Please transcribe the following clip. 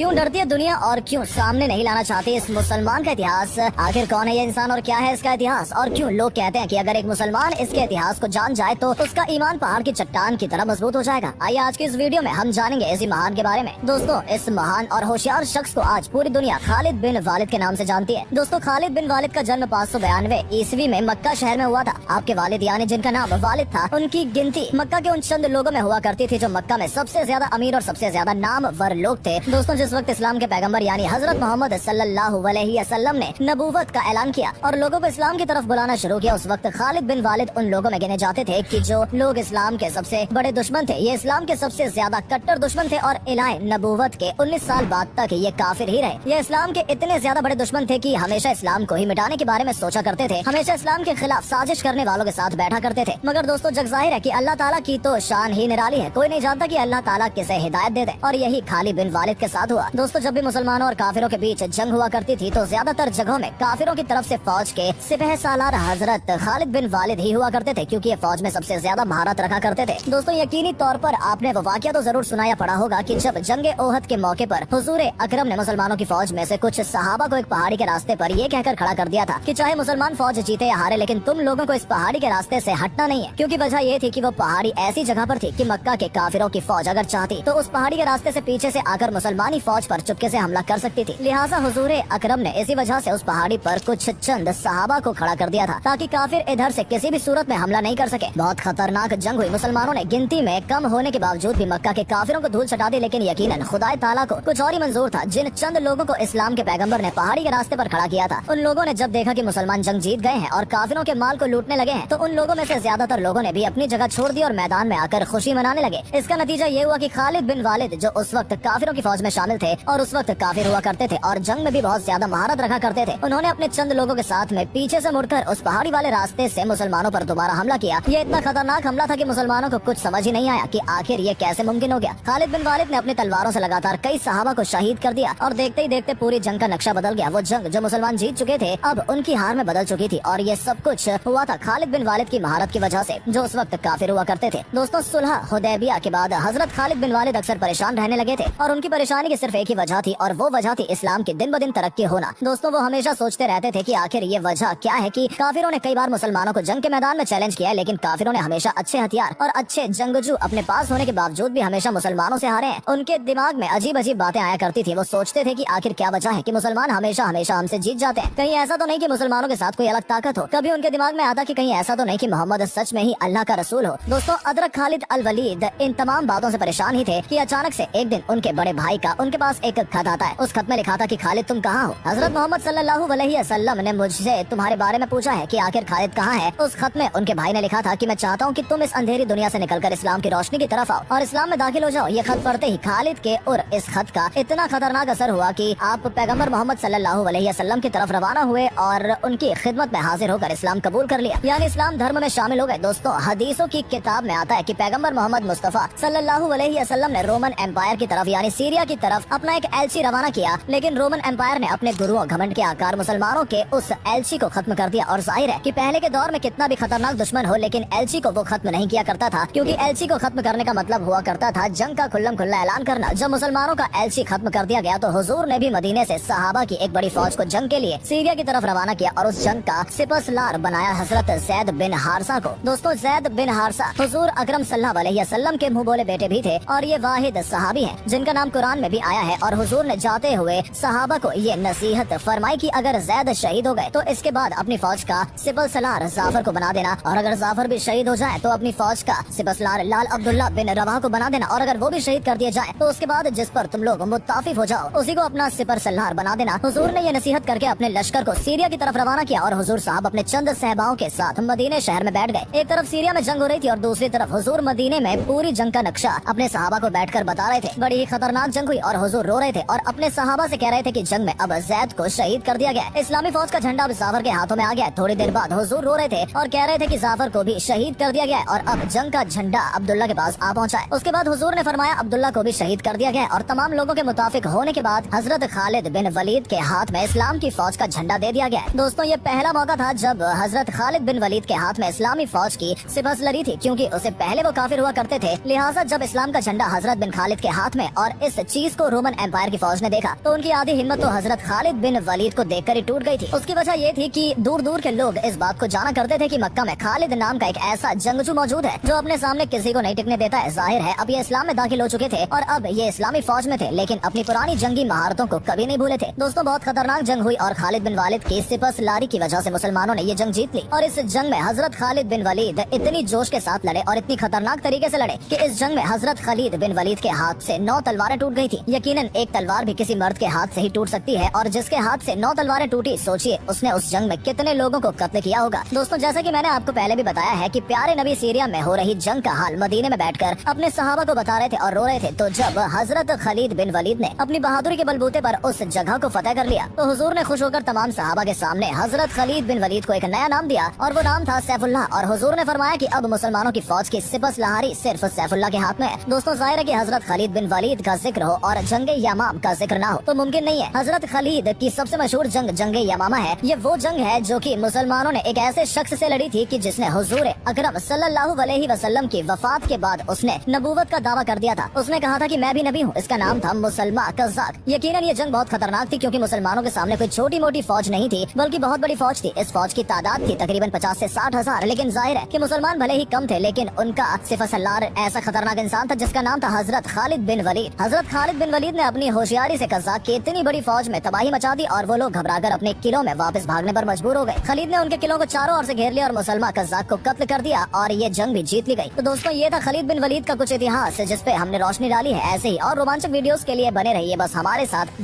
क्यों डरती है दुनिया और क्यों सामने नहीं लाना चाहती इस मुसलमान का इतिहास? आखिर कौन है ये इंसान और क्या है इसका इतिहास? और क्यों लोग कहते हैं कि अगर एक मुसलमान इसके इतिहास को जान जाए तो उसका ईमान पहाड़ की चट्टान की तरह मजबूत हो जाएगा। आइए आज की इस वीडियो में हम जानेंगे इसी महान के बारे में। दोस्तों, इस महान और होशियार शख्स को आज पूरी दुनिया खालिद बिन वालिद के नाम से जानती है। दोस्तों, खालिद बिन वालिद का जन्म 592 ईस्वी में मक्का शहर में हुआ था। आपके वालिद यानी जिनका नाम वालिद था, उनकी गिनती मक्का के उन चंद लोगों में हुआ करती थी जो मक्का में सबसे ज्यादा अमीर और सबसे ज्यादा नामवर लोग थे। दोस्तों, जिस वक्त इस्लाम के पैगंबर यानी हजरत मोहम्मद सल्लल्लाहु अलैहि वसल्लम ने नबूवत का ऐलान किया और लोगों को इस्लाम की तरफ बुलाना शुरू किया, उस वक्त खालिद बिन वालिद उन लोगों में गिने जाते थे कि जो लोग इस्लाम के सबसे बड़े दुश्मन थे। ये इस्लाम के सबसे ज्यादा कट्टर दुश्मन थे और इलाए नबूवत के 19 साल बाद तक ये काफिर ही रहे। ये इस्लाम के इतने ज्यादा बड़े दुश्मन थे कि हमेशा इस्लाम को ही मिटाने के बारे में सोचा करते थे, हमेशा इस्लाम के खिलाफ साजिश करने वालों के साथ बैठा करते थे। मगर दोस्तों, जग जाहिर है कि अल्लाह ताला की तो शान ही निराली है, कोई नहीं जानता कि अल्लाह ताला किसे हिदायत दे दे, और यही खालिद बिन वालिद के साथ हुआ। दोस्तों, जब भी मुसलमानों और काफिरों के बीच जंग हुआ करती थी तो ज्यादातर जगहों में काफिरों की तरफ से फौज के सिपह सालार हजरत खालिद बिन वालिद ही हुआ करते थे, क्योंकि ये फौज में सबसे ज्यादा महारत रखा करते थे। दोस्तों, यकीनी तौर पर आपने वो वाकया तो जरूर सुना या पढ़ा होगा कि जब जंगे ओहद के मौके पर हुजूर अकरम ने मुसलमानों की फौज में से कुछ सहाबा को एक पहाड़ी के रास्ते पर ये कहकर खड़ा कर दिया था कि चाहे मुसलमान फौज जीते या हारे, लेकिन तुम लोगों को इस पहाड़ी के रास्ते से हटना नहीं है, क्योंकि वजह ये थी कि वो पहाड़ी ऐसी जगह पर थी कि मक्का के काफिरों की फौज अगर चाहती तो उस पहाड़ी के रास्ते से पीछे से आकर मुसलमानी फौज पर चुपके से हमला कर सकती थी। लिहाजा हुजूर अकरम ने इसी वजह से उस पहाड़ी पर कुछ चंद सहाबा को खड़ा कर दिया था ताकि काफिर इधर से किसी भी सूरत में हमला नहीं कर सके। बहुत खतरनाक जंग हुई। मुसलमानों ने गिनती में कम होने के बावजूद भी मक्का के काफिरों को धूल चटा दी, लेकिन यकीनन खुदाए ताला को कुछ और ही मंजूर था। जिन चंद लोगों को इस्लाम के पैगंबर ने पहाड़ी के रास्ते पर खड़ा किया था, उन लोगों ने जब देखा कि मुसलमान जंग जीत गए हैं और काफिरों के माल को लूटने लगे हैं, तो उन लोगों में से ज्यादातर लोगों ने भी अपनी जगह छोड़ दी और मैदान में आकर खुशी मनाने लगे। इसका नतीजा ये हुआ कि खालिद बिन वालिद, जो उस वक्त काफिरों की फौज में शामिल थे और उस वक्त काफिर हुआ करते थे और जंग में भी बहुत ज्यादा महारत रखा करते थे, उन्होंने अपने चंद लोगों के साथ में पीछे से मुड़कर उस पहाड़ी वाले रास्ते से मुसलमानों पर दोबारा हमला किया। ये इतना खतरनाक हमला था कि मुसलमानों को कुछ समझ ही नहीं आया कि आखिर ये कैसे मुमकिन हो गया। खालिद बिन वालिद ने अपनी तलवारों से लगातार कई सहाबा को शहीद कर दिया और देखते ही देखते पूरी जंग का नक्शा बदल गया। वो जंग जो मुसलमान जीत चुके थे अब उनकी हार में बदल चुकी थी, और ये सब कुछ हुआ था खालिद बिन वालिद की महारत की वजह से, जो उस वक्त काफिर हुआ करते थे। दोस्तों, सुलह हुदैबिया के बाद हजरत खालिद बिन वालिद अक्सर परेशान रहने लगे थे और उनकी परेशानी की सिर्फ एक ही वजह थी, और वो वजह थी इस्लाम की दिन ब दिन तरक्की होना। दोस्तों, वो हमेशा सोचते रहते थे कि आखिर ये वजह क्या है कि काफिरों ने कई बार मुसलमानों को जंग के मैदान में चैलेंज किया, लेकिन काफिरों ने हमेशा अच्छे हथियार और अच्छे जंगजू अपने पास होने के बावजूद भी हमेशा मुसलमानों से हारे हैं। उनके दिमाग में अजीब अजीब बातें आया करती थी। वो सोचते थे कि आखिर क्या वजह है कि मुसलमान हमेशा हमेशा हमसे जीत जाते हैं। कहीं ऐसा तो नहीं कि मुसलमानों के साथ कोई अलग ताकत हो। कभी उनके दिमाग में आता कि कहीं ऐसा तो नहीं कि मोहम्मद सच में ही अल्लाह का रसूल हो। दोस्तों, अदरक खालिद अल वलीद इन तमाम बातों से परेशान ही थे कि अचानक से एक दिन उनके बड़े भाई का उनके पास एक खत आता है। उस खत में लिखा था कि खालिद, तुम कहाँ हो? हजरत मोहम्मद सल्लल्लाहु अलैहि वसल्लम ने मुझसे तुम्हारे बारे में पूछा है कि आखिर खालिद कहाँ है। उस खत में उनके भाई ने लिखा था कि मैं चाहता हूँ कि तुम इस अंधेरी दुनिया से निकलकर इस्लाम की रोशनी की तरफ आओ और इस्लाम में दाखिल हो जाओ। ये खत पढ़ते ही खालिद के और इस खत का इतना खतरनाक असर हुआ कि आप पैगंबर मोहम्मद सल्लल्लाहु अलैहि वसल्लम की तरफ रवाना हुए और उनकी खिदमत में हाजिर होकर इस्लाम कबूल कर लिया, यानी इस्लाम धर्म में शामिल हो गए। दोस्तों, हदीसों की किताब में आता है कि पैगंबर मोहम्मद मुस्तफा सल्लल्लाहु अलैहि वसल्लम ने रोमन एम्पायर की तरफ यानी सीरिया की तरफ अपना एक एलची रवाना किया, लेकिन रोमन एम्पायर ने अपने गुरुओं घमंड के आकार मुसलमानों के उस एलची को खत्म कर दिया। और जाहिर है कि पहले के दौर में कितना भी खतरनाक दुश्मन हो, लेकिन एलची को वो खत्म नहीं किया करता था, क्योंकि एलची को खत्म करने का मतलब हुआ करता था जंग का खुल्लम खुल्ला ऐलान करना। जब मुसलमानों का एलची खत्म कर दिया गया तो हुजूर ने भी मदीने से सहाबा की एक बड़ी फौज को जंग के लिए सीरिया की तरफ रवाना किया और उस जंग का सिपहसालार बनाया हजरत जैद बिन हारसा को। दोस्तों, जैद बिन हारसा हुजूर अकरम सल्लल्लाहु अलैहि वसल्लम के मुंह बोले बेटे भी थे और ये वाहिद सहाबी हैं जिनका नाम कुरान में भी आया है। और हुजूर ने जाते हुए सहाबा को ये नसीहत फरमाई कि अगर जैद शहीद हो गए तो इसके बाद अपनी फौज का सिपहसालार जाफर को बना देना, और अगर जाफर भी शहीद हो जाए तो अपनी फौज का सिपहसालार लाल अब्दुल्ला बिन रवाह को बना देना, और अगर वो भी शहीद कर दिए जाए तो उसके बाद जिस पर तुम लोग मुत्ताफिक हो जाओ उसी को अपना सिपहसालार बना देना। हुजूर ने ये नसीहत करके अपने लश्कर को सीरिया की तरफ रवाना किया और हुजूर साहब अपने चंद सहबाओं के साथ मदीने शहर में बैठ गए। एक तरफ सीरिया में जंग हो रही थी और दूसरी तरफ हुजूर मदीने में पूरी जंग का नक्शा अपने सहाबा को बैठकर बता रहे थे। बड़ी ही खतरनाक जंग हुई और हुजूर रो रहे थे और अपने सहाबा से कह रहे थे कि जंग में अब जैद को शहीद कर दिया गया। इस्लामी फौज का झंडा अब जाफर के हाथों में आ गया। थोड़ी देर बाद हुजूर रो रहे थे और कह रहे थे कि जाफर को भी शहीद कर दिया गया है और अब जंग का झंडा अब्दुल्ला के पास आ पहुंचा है। उसके बाद हुजूर ने फरमाया अब्दुल्ला को भी शहीद कर दिया गया और तमाम लोगों के मुताफिक होने के बाद हजरत खालिद बिन वलीद के हाथ में इस्लाम की फौज का झंडा दे दिया गया। दोस्तों, ये पहला मौका था जब हजरत खालिद बिन वलीद के हाथ में इस्लामी फौज की सिपहसालारी थी, क्योंकि उसे पहले वो काफिर हुआ करते थे। लिहाजा जब इस्लाम का झंडा हजरत बिन खालिद के हाथ में और इस चीज को रोमन एम्पायर की फौज ने देखा तो उनकी आधी हिम्मत तो हजरत खालिद बिन वलीद को देखकर ही टूट गई थी। उसकी वजह ये थी कि दूर दूर के लोग इस बात को जाना करते थे कि मक्का में खालिद नाम का एक ऐसा जंगजू मौजूद है जो अपने सामने किसी को नहीं टिकने देता है। जाहिर है अब ये इस्लाम में दाखिल हो चुके थे और अब ये इस्लामी फौज में थे, लेकिन अपनी पुरानी जंगी महारतों को कभी नहीं भूले थे। दोस्तों बहुत खतरनाक जंग हुई और खालिद बिन वालिद की सिपहसालारी की वजह से मुसलमानों ने ये जंग जीत ली। और इस जंग में हजरत खालिद बिन वलीद इतनी जोश के साथ लड़े और इतनी खतरनाक तरीके से लड़े कि इस जंग में हजरत खालिद बिन वलीद के हाथ से 9 तलवारें टूट गई थी। यकीनन एक तलवार भी किसी मर्द के हाथ से ही टूट सकती है और जिसके हाथ से 9 तलवारें टूटी, सोचिए उसने उस जंग में कितने लोगों को कत्ल किया होगा। दोस्तों जैसा कि मैंने आपको पहले भी बताया है कि प्यारे नबी सीरिया में हो रही जंग का हाल मदीने में बैठकर अपने सहाबा को बता रहे थे और रो रहे थे, तो जब हजरत खालिद बिन वलीद ने अपनी बहादुरी के बलबूते पर उस जगह को फतेह कर लिया तो हुजूर ने खुश होकर तमाम सहाबा के सामने हजरत खालिद बिन वलीद को एक नया नाम दिया और वो नाम था सैफुल्लाह। और हुजूर ने फरमाया कि अब मुसलमानों की फौज की सिपहसालारी सिर्फ सैफुल्लाह के हाथ में है। दोस्तों जाहिर है कि हजरत खालिद बिन वलीद का जिक्र हो और जंगे यमाम का जिक्र ना हो तो मुमकिन नहीं है। हजरत खालिद की सबसे मशहूर जंग जंगे यमामा है। ये वो जंग है जो कि मुसलमानों ने एक ऐसे शख्स से लड़ी थी कि जिसने हुजूर अकरम सल्लल्लाहु अलैहि वसल्लम की वफात के बाद उसने नबूवत का दावा कर दिया था। उसने कहा था कि मैं भी नबी हूँ। इसका नाम था मुसलमा कज़्ज़ाक। यकीनन ये जंग बहुत खतरनाक थी क्योंकि मुसलमानों के सामने कोई छोटी मोटी फौज नहीं थी बल्कि बहुत बड़ी फौज थी। इस फौज की तादाद थी तकरीबन 50 से 60 हजार। लेकिन जाहिर है कि मुसलमान भले ही कम थे लेकिन उनका सिपहसालार ऐसा खतरनाक इंसान था जिसका नाम था हजरत खालिद बिन वलीद। हजरत खालिद बिन वलीद ने अपनी होशियारी से कज़्ज़ाक की इतनी बड़ी फौज में तबाही मचा दी और वो लोग घबराकर अपने किलों में वापस भागने पर मजबूर हो गए। खालिद ने उनके किलों को चारों ओर से घेर लिया और मुसलमा कज़्ज़ाक को कत्ल कर दिया और ये जंग भी जीत ली गई। तो दोस्तों ये था खालिद बिन वलीद का कुछ इतिहास जिस पे हमने रोशनी डाली है। ऐसे ही और रोमांचक वीडियोस के लिए बने रहिए बस हमारे साथ।